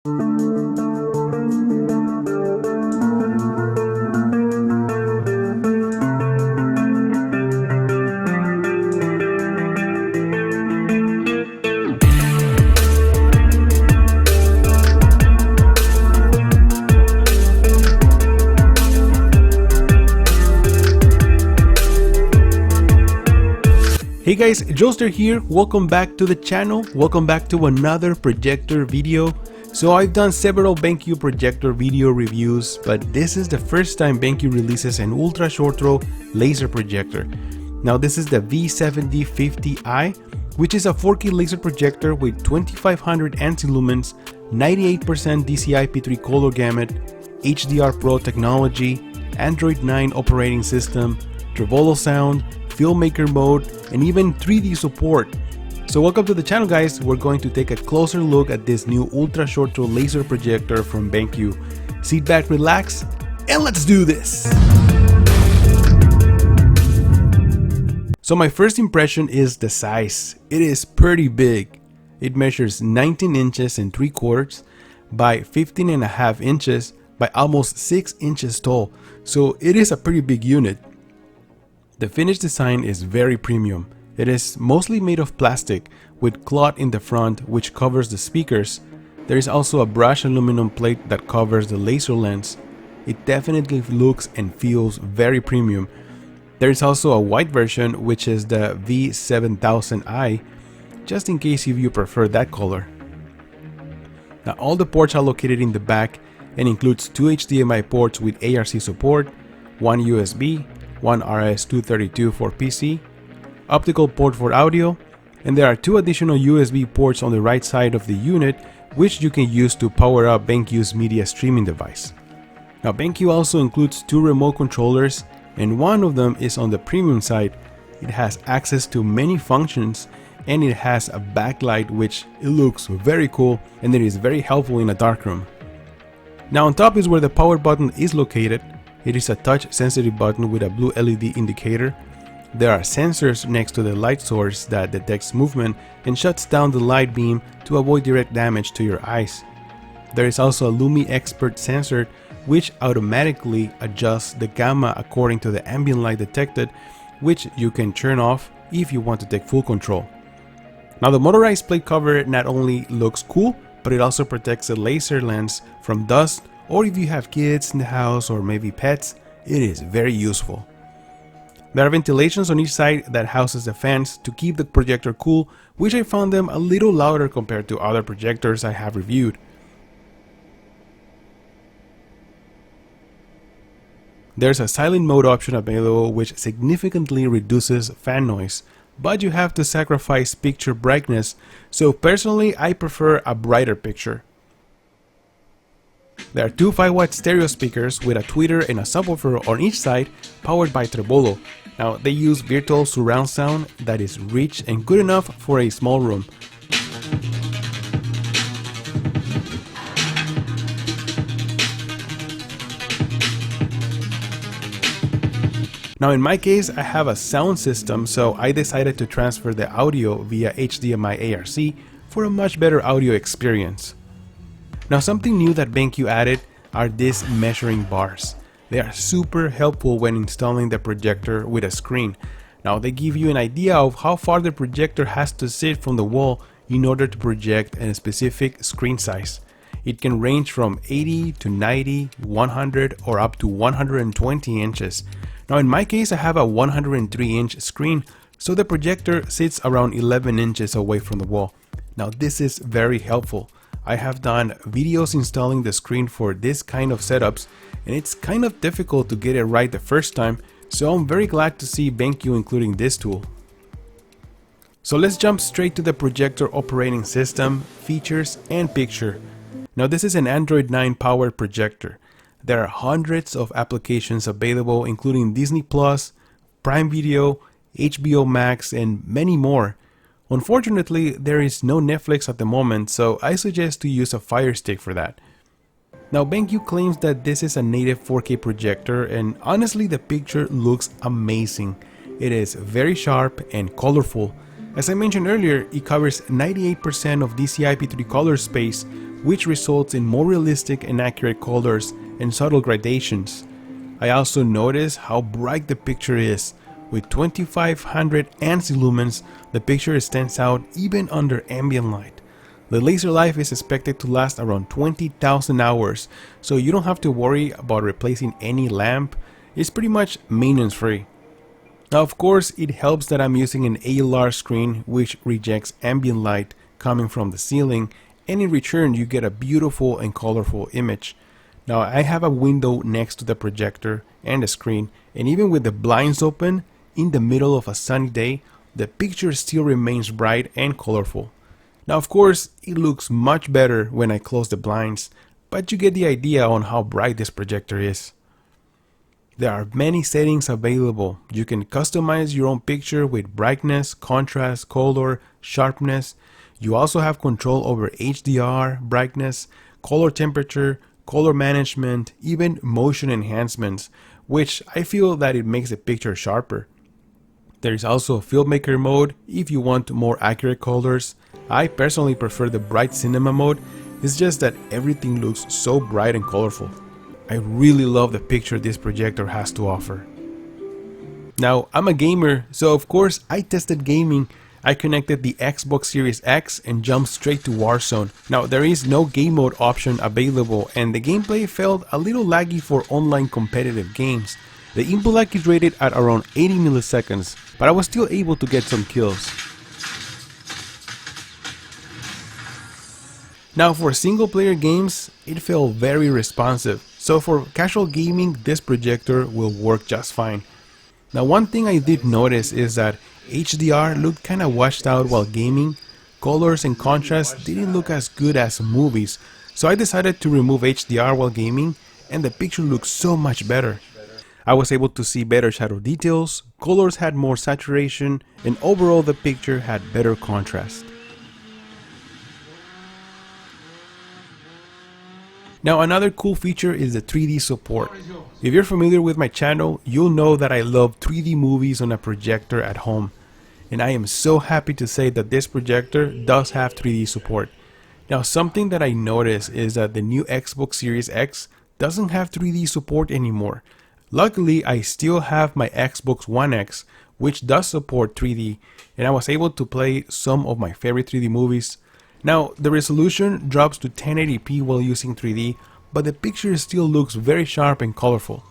Hey guys, Joester here. Welcome back to the channel. Welcome back to another projector video. So I've done several BenQ projector video reviews, but this is the first time BenQ releases an ultra short throw laser projector. Now this is the V7050i, which is a 4K laser projector with 2500 ANSI lumens, 98% DCI-P3 color gamut, HDR PRO technology, Android 9 operating system, Trevolo sound, filmmaker mode, and even 3D support. So welcome to the channel guys. We're going to take a closer look at this new ultra short throw laser projector from BenQ. Sit back, relax, and let's do this! So my first impression is the size. It is pretty big. It measures 19 inches and 3/4 by 15.5 inches by almost 6 inches tall. So it is a pretty big unit. The finished design is very premium. It is mostly made of plastic with cloth in the front which covers the speakers. There is also a brushed aluminum plate that covers the laser lens. It definitely looks and feels very premium. There is also a white version which is the V7050i, just in case if you prefer that color. Now all the ports are located in the back and includes 2 HDMI ports with ARC support, 1 USB, 1 RS-232 for PC, optical port for audio, and there are 2 additional USB ports on the right side of the unit which you can use to power up BenQ's media streaming device. Now BenQ also includes 2 remote controllers, and one of them is on the premium side. It has access to many functions and it has a backlight which it looks very cool and it is very helpful in a darkroom. Now on top is where the power button is located. It is a touch sensitive button with a blue LED indicator. There are sensors next to the light source that detects movement and shuts down the light beam to avoid direct damage to your eyes. There is also a Lumi Expert sensor which automatically adjusts the gamma according to the ambient light detected, which you can turn off if you want to take full control. Now the motorized plate cover not only looks cool, but it also protects the laser lens from dust, or if you have kids in the house or maybe pets, it is very useful. There are ventilations on each side that houses the fans to keep the projector cool, which I found them a little louder compared to other projectors I have reviewed. There's a silent mode option available which significantly reduces fan noise, but you have to sacrifice picture brightness, so personally I prefer a brighter picture. There are 2 5-watt stereo speakers with a tweeter and a subwoofer on each side, powered by Trevolo. Now they use virtual surround sound that is rich and good enough for a small room. Now in my case I have a sound system, so I decided to transfer the audio via HDMI ARC for a much better audio experience. Now something new that BenQ added are these measuring bars. They are super helpful when installing the projector with a screen. Now they give you an idea of how far the projector has to sit from the wall in order to project a specific screen size. It can range from 80 to 90, 100 or up to 120 inches. Now in my case I have a 103-inch screen, so the projector sits around 11 inches away from the wall. Now this is very helpful. I have done videos installing the screen for this kind of setups, and it's kind of difficult to get it right the first time, so I'm very glad to see BenQ including this tool. So let's jump straight to the projector operating system, features, and picture. Now this is an Android 9 powered projector. There are hundreds of applications available including Disney+, Prime Video, HBO Max, and many more. Unfortunately, there is no Netflix at the moment, so I suggest to use a Fire Stick for that. Now BenQ claims that this is a native 4K projector, and honestly the picture looks amazing. It is very sharp and colorful. As I mentioned earlier, it covers 98% of DCI-P3 color space which results in more realistic and accurate colors and subtle gradations. I also notice how bright the picture is. With 2500 ANSI lumens, the picture stands out even under ambient light. The laser life is expected to last around 20,000 hours, so you don't have to worry about replacing any lamp. It's pretty much maintenance free. Now of course it helps that I'm using an ALR screen which rejects ambient light coming from the ceiling, and in return you get a beautiful and colorful image. Now I have a window next to the projector and the screen, and even with the blinds open, in the middle of a sunny day, the picture still remains bright and colorful. Now of course it looks much better when I close the blinds, but you get the idea on how bright this projector is. There are many settings available. You can customize your own picture with brightness, contrast, color, sharpness. You also have control over HDR, brightness, color temperature, color management, even motion enhancements, which I feel that it makes the picture sharper. There is also filmmaker mode if you want more accurate colors. I personally prefer the bright cinema mode. It's just that everything looks so bright and colorful. I really love the picture this projector has to offer. Now I'm a gamer, so of course I tested gaming. I connected the Xbox Series X and jumped straight to Warzone. Now there is no game mode option available, and the gameplay felt a little laggy for online competitive games. The input lag is rated at around 80 milliseconds, but I was still able to get some kills. Now for single player games, it felt very responsive, so for casual gaming this projector will work just fine. Now one thing I did notice is that HDR looked kinda washed out while gaming. Colors and contrast didn't look as good as movies, so I decided to remove HDR while gaming, and the picture looks so much better. I was able to see better shadow details, colors had more saturation, and overall the picture had better contrast. Now another cool feature is the 3D support. If you're familiar with my channel, you'll know that I love 3D movies on a projector at home. And I am so happy to say that this projector does have 3D support. Now something that I noticed is that the new Xbox Series X doesn't have 3D support anymore. Luckily, I still have my Xbox One X, which does support 3D, and I was able to play some of my favorite 3D movies. Now, the resolution drops to 1080p while using 3D, but the picture still looks very sharp and colorful.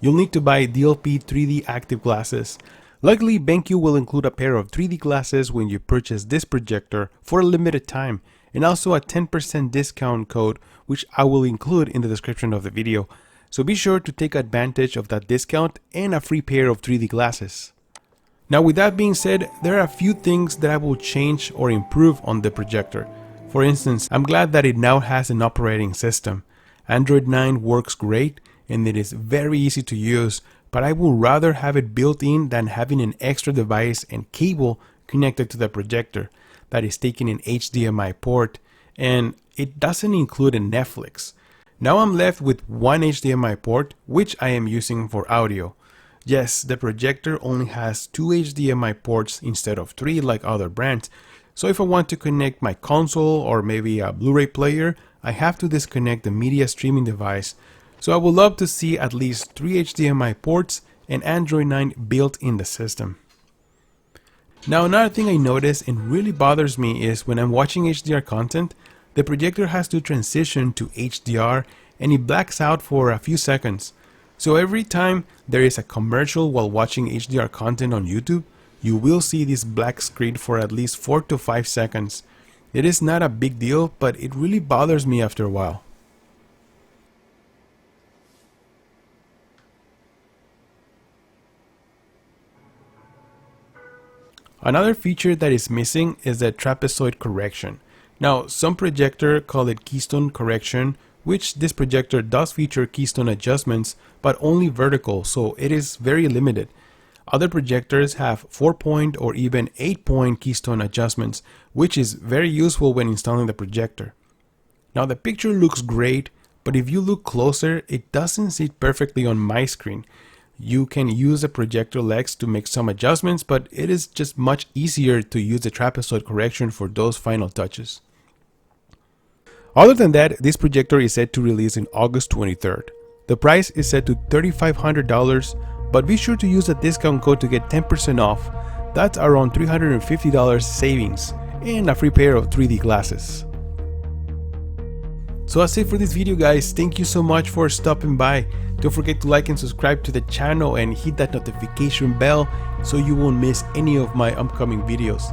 You'll need to buy DLP 3D active glasses. Luckily, BenQ will include a pair of 3D glasses when you purchase this projector for a limited time, and also a 10% discount code, which I will include in the description of the video. So be sure to take advantage of that discount and a free pair of 3D glasses. Now with that being said, there are a few things that I will change or improve on the projector. For instance, I'm glad that it now has an operating system. Android 9 works great and it is very easy to use, but I would rather have it built in than having an extra device and cable connected to the projector that is taking an HDMI port, and it doesn't include a Netflix. Now I'm left with one HDMI port, which I am using for audio. Yes, the projector only has 2 HDMI ports instead of 3 like other brands, so if I want to connect my console or maybe a Blu-ray player, I have to disconnect the media streaming device. So I would love to see at least 3 HDMI ports and Android 9 built in the system. Now another thing I notice and really bothers me is when I'm watching HDR content, the projector has to transition to HDR and it blacks out for a few seconds. So every time there is a commercial while watching HDR content on YouTube, you will see this black screen for at least 4 to 5 seconds. It is not a big deal, but it really bothers me after a while. Another feature that is missing is the trapezoid correction. Now, some projectors call it keystone correction, which this projector does feature keystone adjustments, but only vertical, so it is very limited. Other projectors have 4-point or even 8-point keystone adjustments, which is very useful when installing the projector. Now the picture looks great, but if you look closer, it doesn't sit perfectly on my screen. You can use the projector legs to make some adjustments, but it is just much easier to use the trapezoid correction for those final touches. Other than that, this projector is set to release in August 23rd. The price is set to $3,500, but be sure to use a discount code to get 10% off. That's around $350 savings and a free pair of 3D glasses. So that's it for this video, guys. Thank you so much for stopping by. Don't forget to like and subscribe to the channel and hit that notification bell so you won't miss any of my upcoming videos.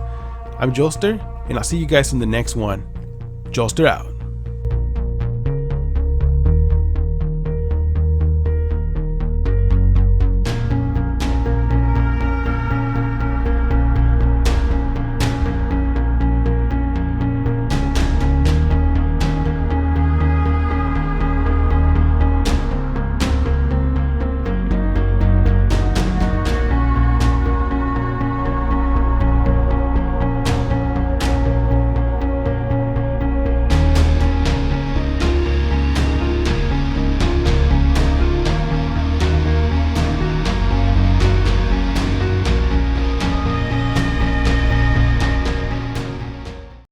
I'm Joester, and I'll see you guys in the next one. Joester out.